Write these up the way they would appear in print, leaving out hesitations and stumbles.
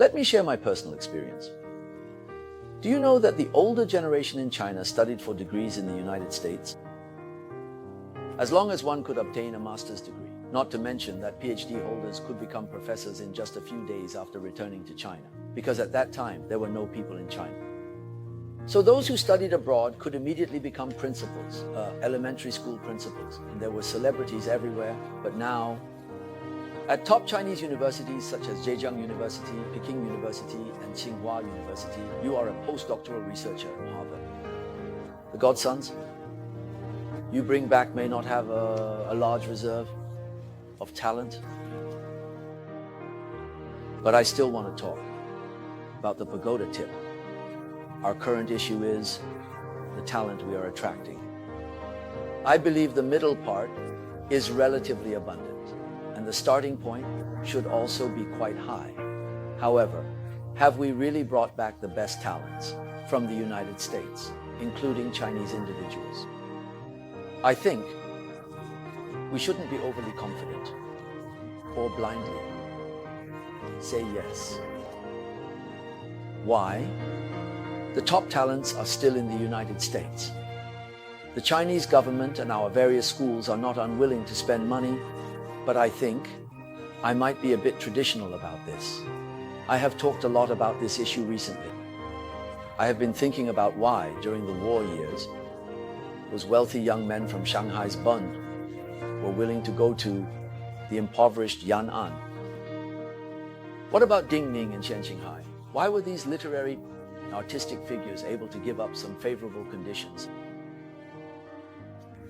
Let me share my personal experience. Do you know that the older generation in China studied for degrees in the United States? As long as one could obtain a master's degree, not to mention that PhD holders could become professors in just a few days after returning to China, because at that time there were no people in China. So those who studied abroad could immediately become principals, elementary school principals, and there were celebrities everywhere. But now, at top Chinese universities such as Zhejiang University, Peking University, and Tsinghua University, you are a postdoctoral researcher at Harvard. The godsons you bring back may not have a large reserve of talent, but I still want to talk about the pagoda tip. Our current issue is the talent we are attracting. I believe the middle part is relatively abundant, and the starting point should also be quite high. However, have we really brought back the best talents from the United States, including Chinese individuals? I think we shouldn't be overly confident or blindly say yes. Why? The top talents are still in the United States. The Chinese government and our various schools are not unwilling to spend money, but I think I might be a bit traditional about this. I have talked a lot about this issue recently. I have been thinking about why, during the war years, those wealthy young men from Shanghai's Bund were willing to go to the impoverished Yan'an. What about Ding Ning and Chen Qinghai? Why were these literary artistic figures able to give up some favorable conditions?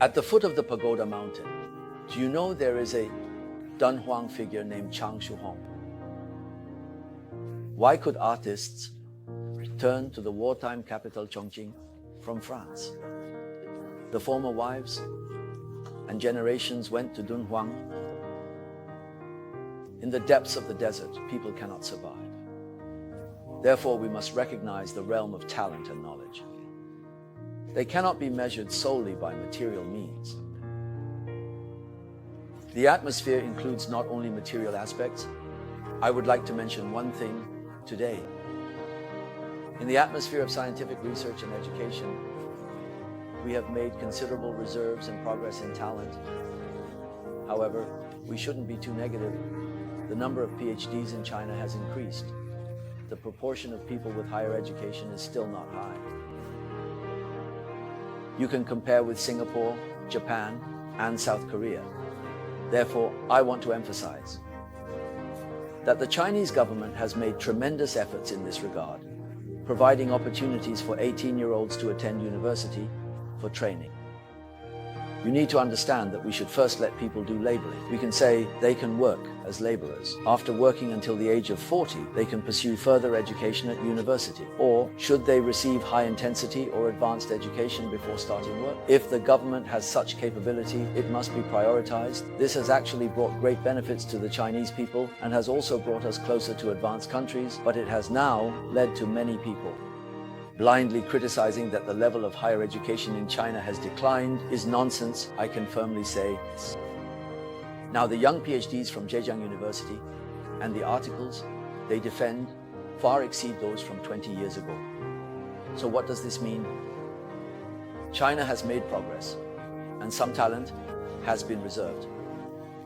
At the foot of the Pagoda Mountain, do you know there is a Dunhuang figure named Chang Shuhong? Why could artists return to the wartime capital Chongqing from France? The former wives and generations went to Dunhuang. In the depths of the desert, people cannot survive. Therefore, we must recognize the realm of talent and knowledge. They cannot be measured solely by material means. The atmosphere includes not only material aspects. I would like to mention one thing today. In the atmosphere of scientific research and education, we have made considerable reserves and progress in talent. However, we shouldn't be too negative. The number of PhDs in China has increased. The proportion of people with higher education is still not high. You can compare with Singapore, Japan, and South Korea. Therefore, I want to emphasize that the Chinese government has made tremendous efforts in this regard, providing opportunities for 18-year-olds to attend university for training. You need to understand that we should first let people do laboring. We can say they can work as laborers. After working until the age of 40, they can pursue further education at university. Or should they receive high-intensity or advanced education before starting work? If the government has such capability, it must be prioritized. This has actually brought great benefits to the Chinese people and has also brought us closer to advanced countries, but it has now led to many people blindly criticizing that the level of higher education in China has declined is nonsense, I can firmly say. Now, the young PhDs from Zhejiang University and the articles they defend far exceed those from 20 years ago. So what does this mean? China has made progress, and some talent has been reserved.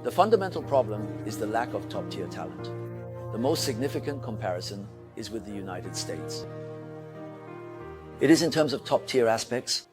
The fundamental problem is the lack of top-tier talent. The most significant comparison is with the United States. It is in terms of top-tier aspects